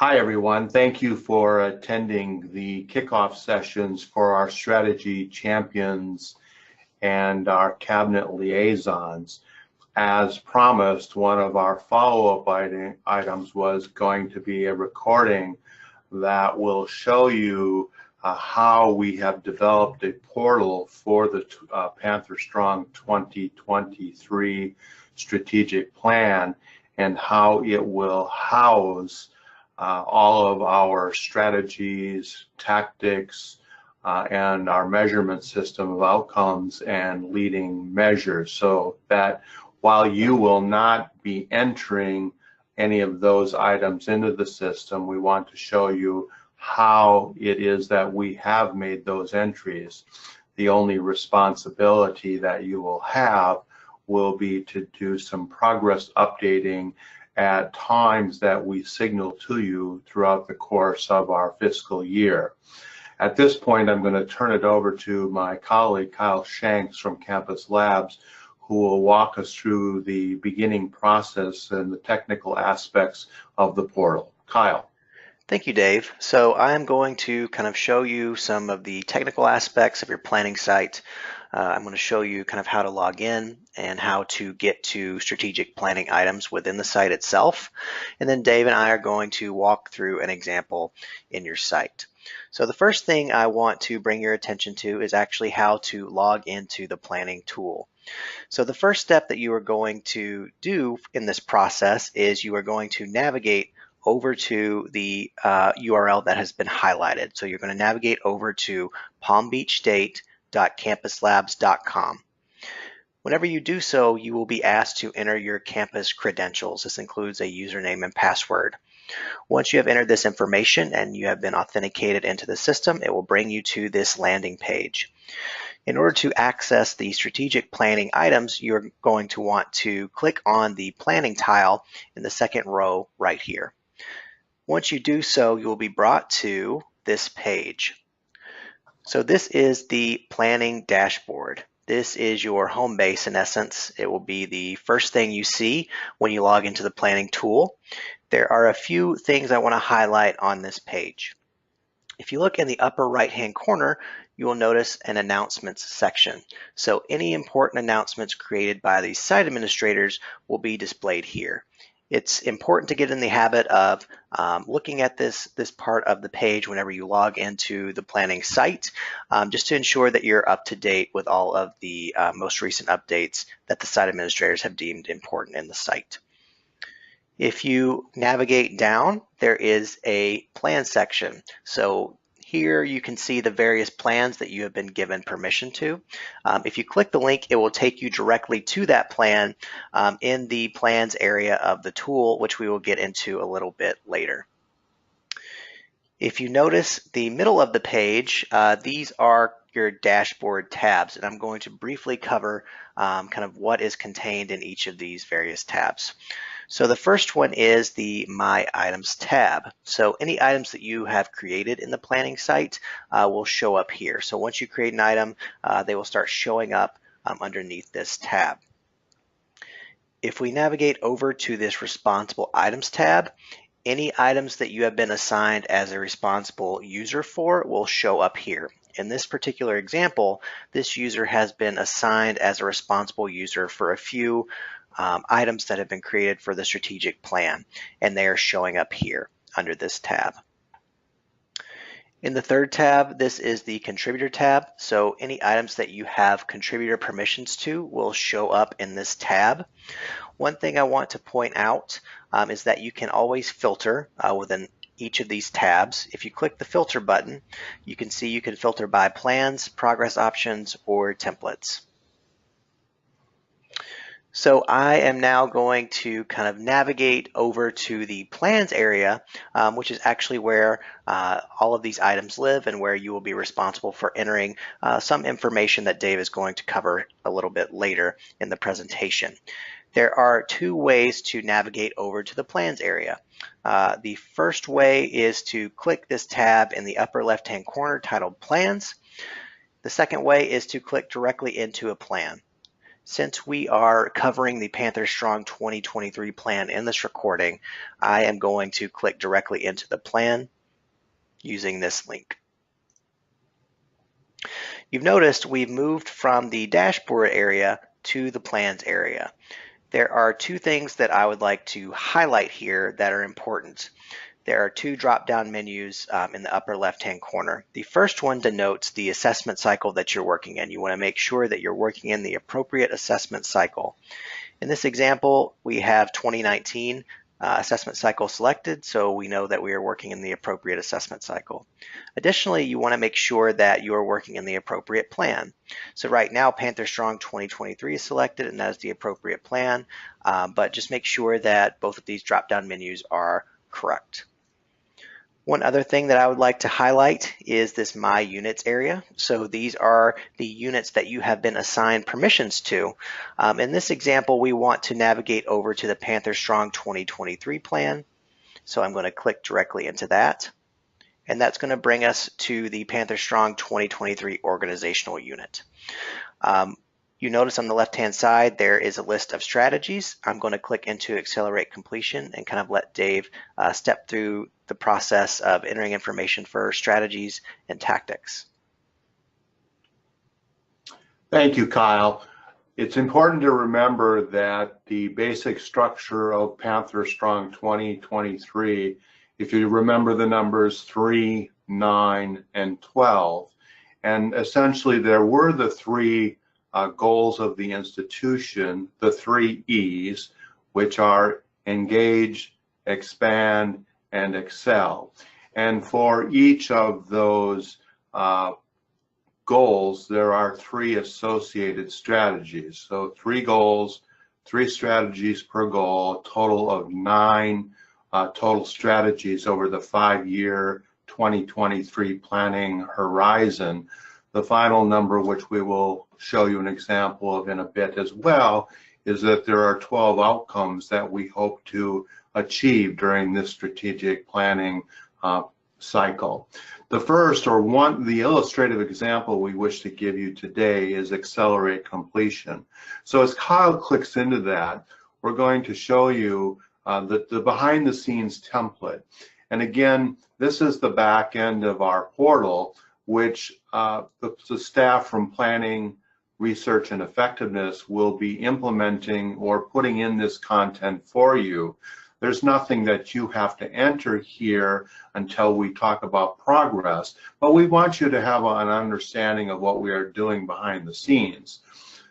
Hi, everyone. Thank you for attending the kickoff sessions for our strategy champions and our cabinet liaisons. As promised, one of our follow-up items was going to be a recording that will show you how we have developed a portal for the Panther Strong 2023 strategic plan and how it will house all of our strategies, tactics, and our measurement system of outcomes and leading measures, so that while you will not be entering any of those items into the system, we want to show you how it is that we have made those entries. The only responsibility that you will have will be to do some progress updating at times that we signal to you throughout the course of our fiscal year. At this point, I'm going to turn it over to my colleague, Kyle Shanks from Campus Labs, who will walk us through the beginning process and the technical aspects of the portal. Kyle. Thank you, Dave. So I'm going to kind of show you some of the technical aspects of your planning site. I'm going to show you kind of how to log in and how to get to strategic planning items within the site itself. And then Dave and I are going to walk through an example in your site. So the first thing I want to bring your attention to is actually how to log into the planning tool. So the first step that you are going to do in this process is you are going to navigate over to the URL that has been highlighted. So you're going to navigate over to palmbeachstate.campuslabs.com. Whenever you do so, you will be asked to enter your campus credentials. This includes a username and password. Once you have entered this information and you have been authenticated into the system, it will bring you to this landing page. In order to access the strategic planning items, you're going to want to click on the planning tile in the second row right here. Once you do so, you will be brought to this page. So this is the planning dashboard. This is your home base in essence. It will be the first thing you see when you log into the planning tool. There are a few things I want to highlight on this page. If you look in the upper right-hand corner, you will notice an announcements section. So any important announcements created by the site administrators will be displayed here. It's important to get in the habit of looking at this part of the page whenever you log into the planning site, just to ensure that you're up to date with all of the most recent updates that the site administrators have deemed important in the site. If you navigate down, there is a plan section. So here you can see the various plans that you have been given permission to. If you click the link, it will take you directly to that plan in the plans area of the tool, which we will get into a little bit later. If you notice the middle of the page, these are your dashboard tabs, and I'm going to briefly cover kind of what is contained in each of these various tabs. So the first one is the My Items tab. So any items that you have created in the planning site will show up here. So once you create an item, they will start showing up underneath this tab. If we navigate over to this Responsible Items tab, any items that you have been assigned as a responsible user for will show up here. In this particular example, this user has been assigned as a responsible user for a few items that have been created for the strategic plan, and they are showing up here under this tab. In the third tab, this is the contributor tab. So any items that you have contributor permissions to will show up in this tab. One thing I want to point out is that you can always filter within each of these tabs. If you click the filter button, you can see you can filter by plans, progress options, or templates. So I am now going to kind of navigate over to the plans area, which is actually where all of these items live and where you will be responsible for entering some information that Dave is going to cover a little bit later in the presentation. There are two ways to navigate over to the plans area. The first way is to click this tab in the upper left-hand corner titled Plans. The second way is to click directly into a plan. Since we are covering the Panther Strong 2023 plan in this recording, I am going to click directly into the plan using this link. You've noticed we've moved from the dashboard area to the plans area. There are two things that I would like to highlight here that are important. There are two drop-down menus in the upper left-hand corner. The first one denotes the assessment cycle that you're working in. You want to make sure that you're working in the appropriate assessment cycle. In this example, we have 2019 assessment cycle selected, so we know that we are working in the appropriate assessment cycle. Additionally, you want to make sure that you are working in the appropriate plan. So right now, Panther Strong 2023 is selected, and that is the appropriate plan, but just make sure that both of these drop-down menus are correct. One other thing that I would like to highlight is this My Units area. So these are the units that you have been assigned permissions to. In this example, we want to navigate over to the Panther Strong 2023 plan. So I'm going to click directly into that. And that's going to bring us to the Panther Strong 2023 organizational unit. You notice on the left-hand side, there is a list of strategies. I'm going to click into Accelerate Completion and kind of let Dave step through the process of entering information for strategies and tactics. Thank you, Kyle. It's important to remember that the basic structure of Panther Strong 2023, if you remember the numbers 3, 9, and 12, and essentially there were the three goals of the institution, the 3 E's, which are engage, expand, and excel. And for each of those goals, there are 3 associated strategies. So 3 goals, 3 strategies per goal, a total of 9 total strategies over the 5-year 2023 planning horizon. The final number, which we will show you an example of in a bit as well, is that there are 12 outcomes that we hope to achieve during this strategic planning cycle. The first, the illustrative example we wish to give you today is Accelerate Completion. So as Kyle clicks into that, we're going to show you the behind-the-scenes template. And again, this is the back end of our portal, which the staff from Planning, Research, and Effectiveness will be implementing or putting in this content for you. There's nothing that you have to enter here until we talk about progress, but we want you to have an understanding of what we are doing behind the scenes.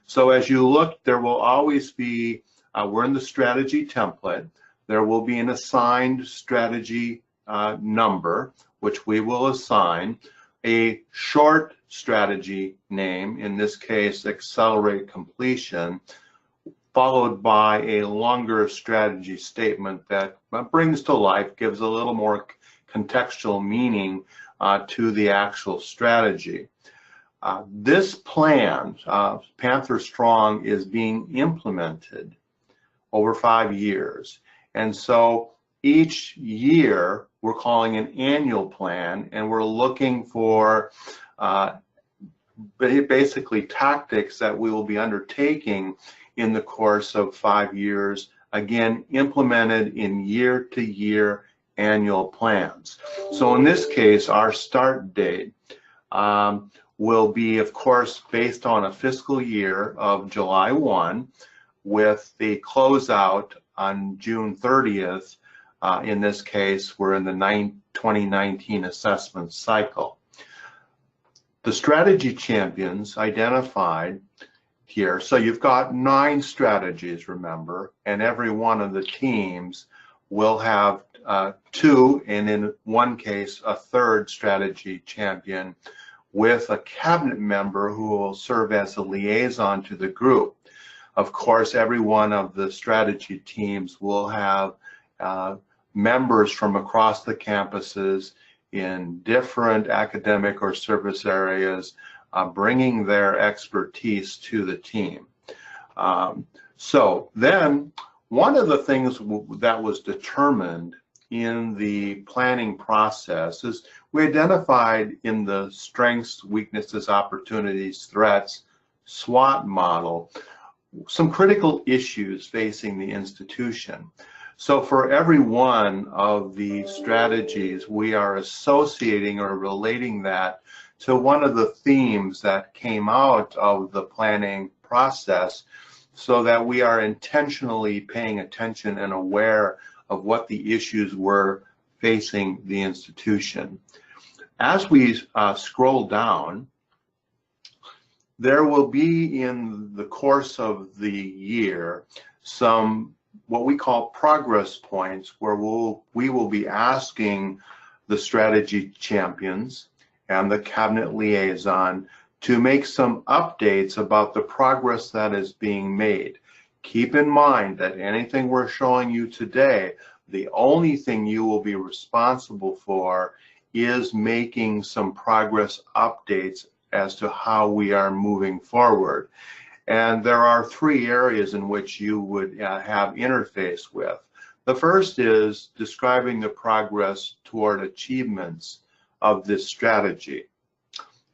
So as you look, there will always be, we're in the strategy template, there will be an assigned strategy number, which we will assign, a short strategy name, in this case, Accelerate Completion, followed by a longer strategy statement that brings to life, gives a little more contextual meaning to the actual strategy. This plan, Panther Strong, is being implemented over 5 years. And so each year we're calling an annual plan, and we're looking for basically tactics that we will be undertaking in the course of 5 years, again, implemented in year-to-year annual plans. So in this case, our start date will be, of course, based on a fiscal year of July 1, with the closeout on June 30th. In this case, we're in the 2019 assessment cycle. The strategy champions identified here, so you've got 9 strategies, remember, and every one of the teams will have 2, and in one case, a 3rd strategy champion with a cabinet member who will serve as a liaison to the group. Of course, every one of the strategy teams will have members from across the campuses in different academic or service areas bringing their expertise to the team. So then one of the things that was determined in the planning process is we identified in the strengths, weaknesses, opportunities, threats SWOT model some critical issues facing the institution. So for every one of the strategies, we are associating or relating that to one of the themes that came out of the planning process, so that we are intentionally paying attention and aware of what the issues were facing the institution. As we scroll down, there will be in the course of the year some what we call progress points, where we will be asking the strategy champions and the cabinet liaison to make some updates about the progress that is being made. Keep in mind that anything we're showing you today, the only thing you will be responsible for is making some progress updates as to how we are moving forward. And there are three areas in which you would have interface with. The first is describing the progress toward achievements of this strategy.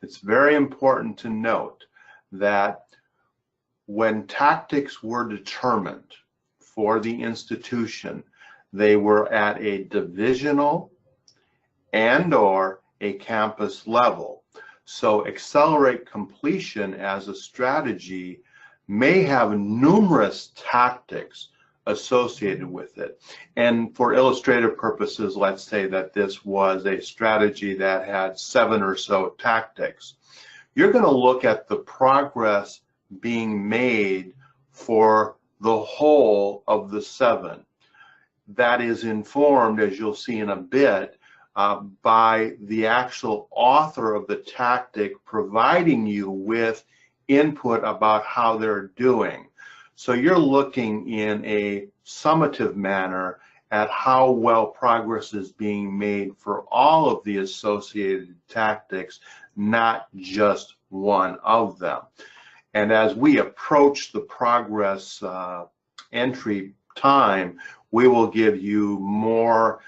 It's very important to note that when tactics were determined for the institution, they were at a divisional and/or a campus level. So accelerate completion as a strategy may have numerous tactics associated with it. And for illustrative purposes, let's say that this was a strategy that had 7 or so tactics. You're going to look at the progress being made for the whole of the 7. That is informed, as you'll see in a bit, by the actual author of the tactic providing you with input about how they're doing. So you're looking in a summative manner at how well progress is being made for all of the associated tactics, not just one of them. And as we approach the progress entry time, we will give you more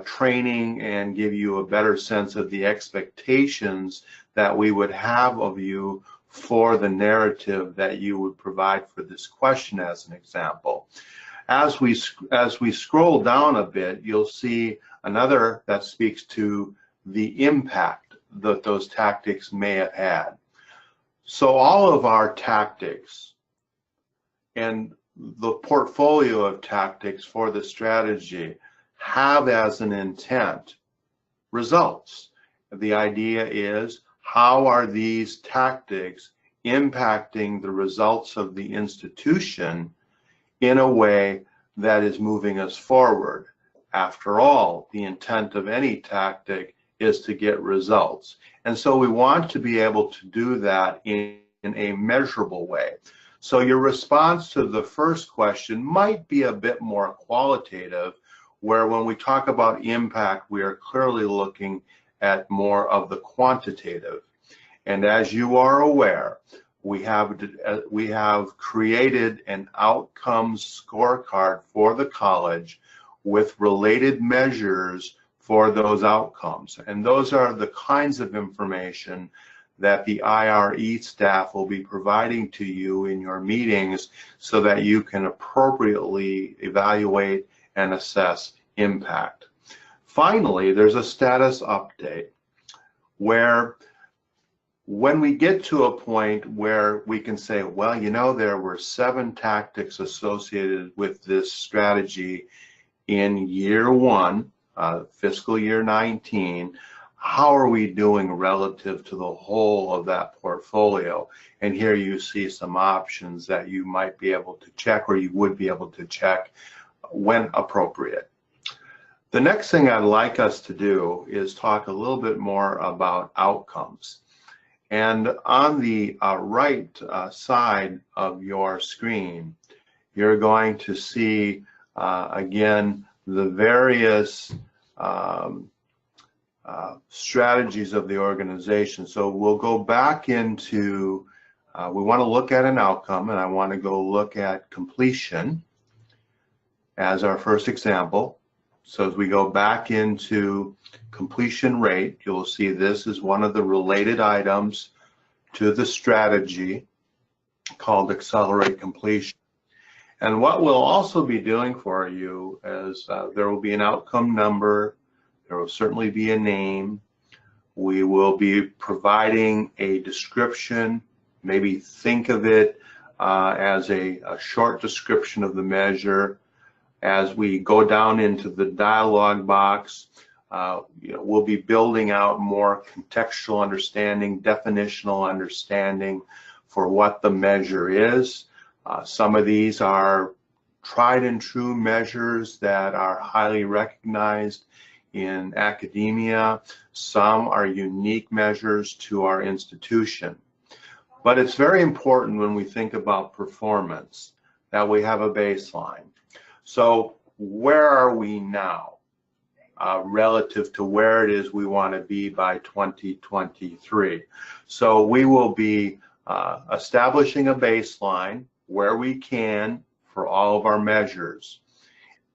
training and give you a better sense of the expectations that we would have of you for the narrative that you would provide for this question, as an example. As we scroll down a bit, you'll see another that speaks to the impact that those tactics may have had. So all of our tactics and the portfolio of tactics for the strategy have as an intent results. The idea is, how are these tactics impacting the results of the institution in a way that is moving us forward? After all, the intent of any tactic is to get results. And so we want to be able to do that in a measurable way. So your response to the first question might be a bit more qualitative, where when we talk about impact, we are clearly looking at more of the quantitative. And as you are aware, we have created an outcomes scorecard for the college with related measures for those outcomes. And those are the kinds of information that the IRE staff will be providing to you in your meetings, so that you can appropriately evaluate and assess impact. Finally, there's a status update, where when we get to a point where we can say, well, you know, there were 7 tactics associated with this strategy in year 1, fiscal year 19, how are we doing relative to the whole of that portfolio? And here you see some options that you might be able to check, or you would be able to check when appropriate. The next thing I'd like us to do is talk a little bit more about outcomes. And on the right side of your screen, you're going to see, again, the various strategies of the organization. So we'll go back into, we want to look at an outcome, and I want to go look at completion as our first example. So as we go back into completion rate, you'll see this is one of the related items to the strategy. called Accelerate Completion. And what we'll also be doing for you is there will be an outcome number, there will certainly be a name, we will be providing a description, maybe think of it as a short description of the measure. As we go down into the dialog box, we'll be building out more contextual understanding, definitional understanding for what the measure is. Some of these are tried and true measures that are highly recognized in academia. Some are unique measures to our institution. But it's very important when we think about performance that we have a baseline. So where are we now relative to where it is we want to be by 2023? So we will be establishing a baseline where we can for all of our measures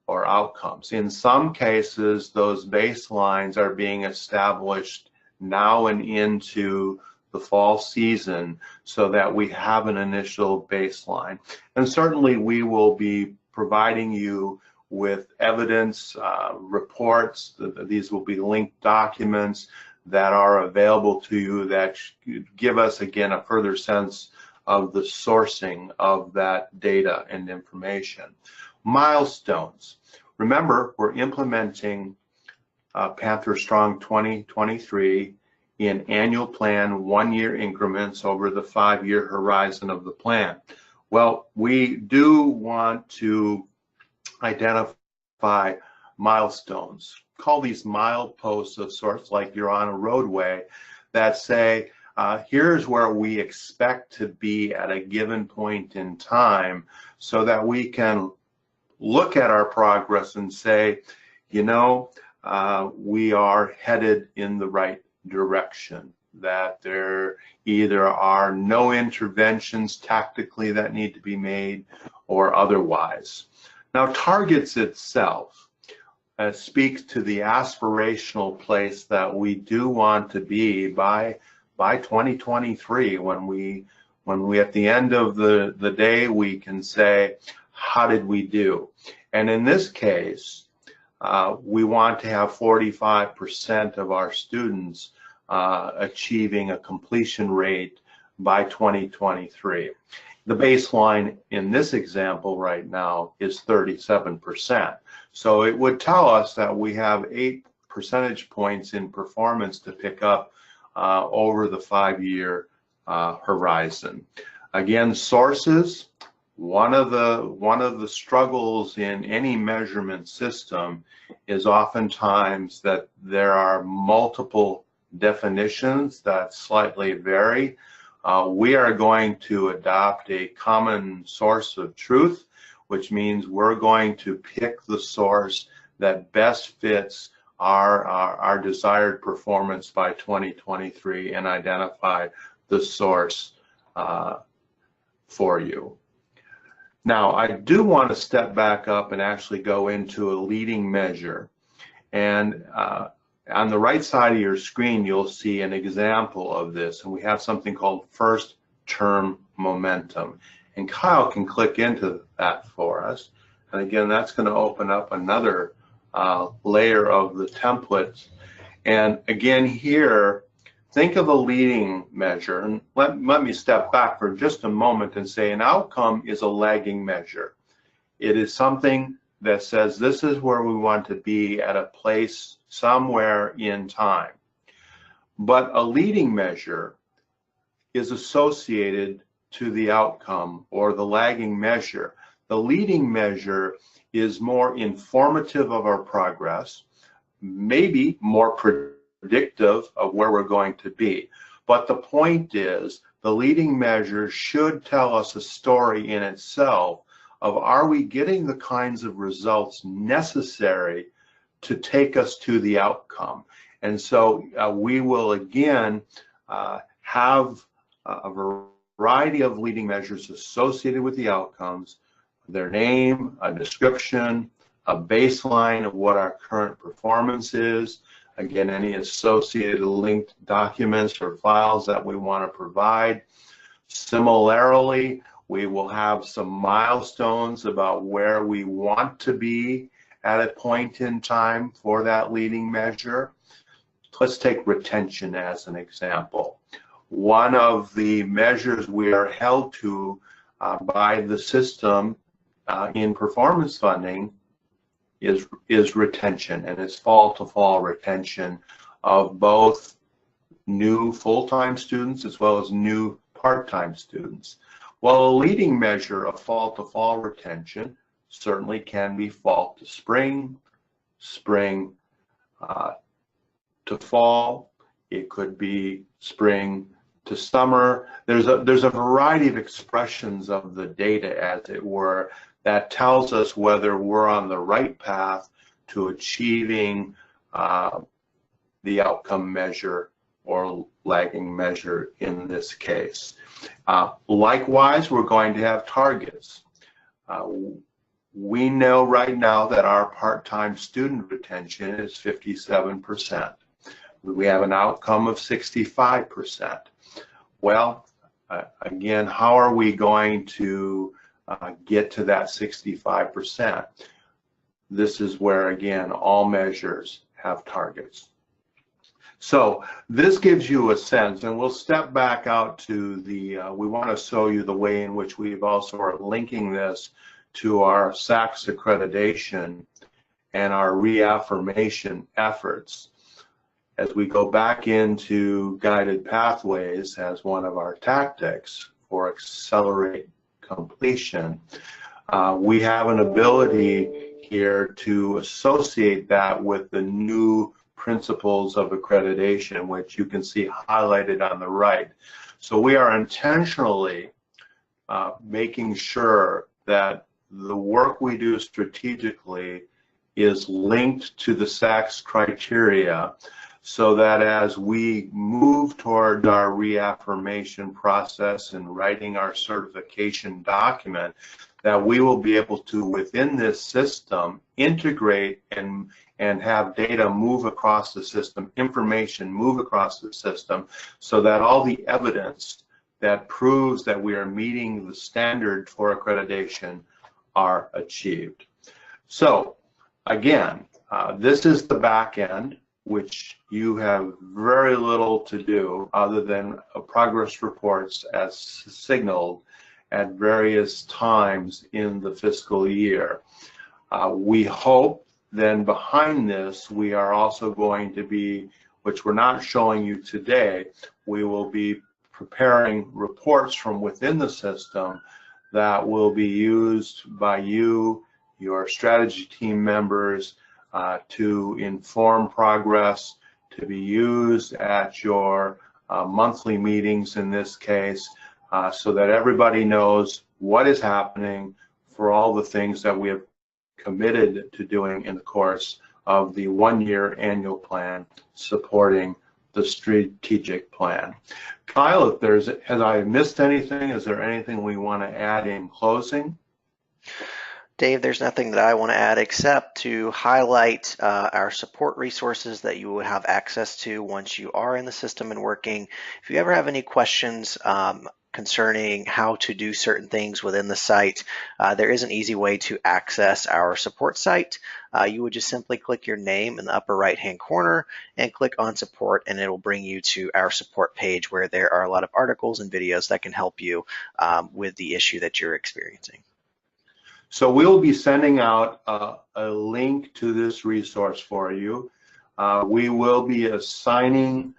or outcomes. In some cases, those baselines are being established now and into the fall season so that we have an initial baseline. And certainly we will be providing you with evidence, reports. These will be linked documents that are available to you that give us, again, a further sense of the sourcing of that data and information. Milestones. Remember, we're implementing Panther Strong 2023 in annual plan 1-year increments over the 5-year horizon of the plan. Well, we do want to identify milestones. Call these mileposts of sorts, like you're on a roadway, that say, here's where we expect to be at a given point in time, so that we can look at our progress and say, you know, we are headed in the right direction, that there either are no interventions tactically that need to be made or otherwise. Now, targets itself speaks to the aspirational place that we do want to be by 2023, when we at the end of the day we can say, how did we do? And in this case, we want to have 45% of our students achieving a completion rate by 2023. The baseline in this example right now is 37%. So it would tell us that we have 8 percentage points in performance to pick up over the 5-year horizon. Again, sources. One of the struggles in any measurement system is oftentimes that there are multiple definitions that slightly vary. We are going to adopt a common source of truth, which means we're going to pick the source that best fits our desired performance by 2023 and identify the source for you. Now, I do want to step back up and actually go into a leading measure. And on the right side of your screen, you'll see an example of this. And we have something called first term momentum. And Kyle can click into that for us. And again, that's going to open up another layer of the templates. And again, here, think of a leading measure, and let me step back for just a moment and say an outcome is a lagging measure. It is something that says this is where we want to be at a place somewhere in time. But a leading measure is associated to the outcome or the lagging measure. The leading measure is more informative of our progress, maybe more predictive of where we're going to be. But the point is, the leading measure should tell us a story in itself of, are we getting the kinds of results necessary to take us to the outcome? And so we will again have a variety of leading measures associated with the outcomes, their name, a description, a baseline of what our current performance is, again, any associated linked documents or files that we want to provide. Similarly, we will have some milestones about where we want to be at a point in time for that leading measure. Let's take retention as an example. One of the measures we are held to by the system in performance funding is retention, and it's fall-to-fall retention of both new full-time students as well as new part-time students. Well, a leading measure of fall-to-fall retention certainly can be fall to spring, spring to fall. It could be spring to summer. There's a variety of expressions of the data, as it were, that tells us whether we're on the right path to achieving the outcome measure or lagging measure in this case. Likewise, we're going to have targets. We know right now that our part-time student retention is 57%. We have an outcome of 65%. Well, again, how are we going to get to that 65%? This is where, again, all measures have targets. So this gives you a sense, and we'll step back out to the, we want to show you the way in which we've also are linking this to our SACS accreditation and our reaffirmation efforts. As we go back into guided pathways as one of our tactics for accelerate completion, we have an ability here to associate that with the new principles of accreditation, which you can see highlighted on the right. So we are intentionally making sure that the work we do strategically is linked to the SACS criteria, so that as we move toward our reaffirmation process and writing our certification document, that we will be able to, within this system, integrate and have data move across the system, information move across the system, so that all the evidence that proves that we are meeting the standard for accreditation are achieved. So again, this is the back end, which you have very little to do other than progress reports as signaled at various times in the fiscal year. We hope then behind this we are also going to be, which we're not showing you today, we will be preparing reports from within the system that will be used by you, your strategy team members, to inform progress, to be used at your monthly meetings in this case, so that everybody knows what is happening for all the things that we have committed to doing in the course of the one-year annual plan supporting the strategic plan. Kyle, if there's, have I missed anything? Is there anything we want to add in closing? Dave, there's nothing that I want to add except to highlight our support resources that you will have access to once you are in the system and working. If you ever have any questions concerning how to do certain things within the site, there is an easy way to access our support site. You would just simply click your name in the upper right hand corner and click on support, and it will bring you to our support page where there are a lot of articles and videos that can help you with the issue that you're experiencing. So we'll be sending out a link to this resource for you. We will be assigning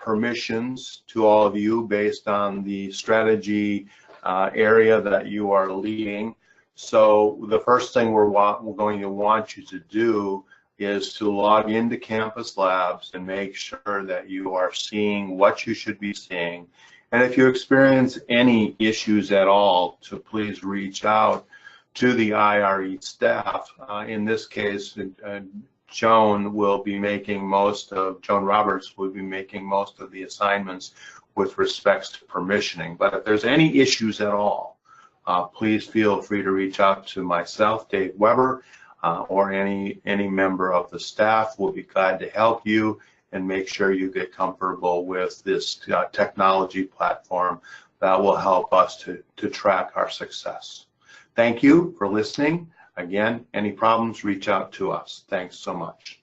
permissions to all of you based on the strategy area that you are leading. So the first thing we're going to want you to do is to log into Campus Labs and make sure that you are seeing what you should be seeing. And if you experience any issues at all, to please reach out to the IRE staff. In this case, Joan will be making most of, Joan Roberts will be making most of the assignments with respects to permissioning. But if there's any issues at all, please feel free to reach out to myself, Dave Weber, or any member of the staff. We'll be glad to help you and make sure you get comfortable with this technology platform that will help us to track our success. Thank you for listening. Again, any problems, reach out to us. Thanks so much.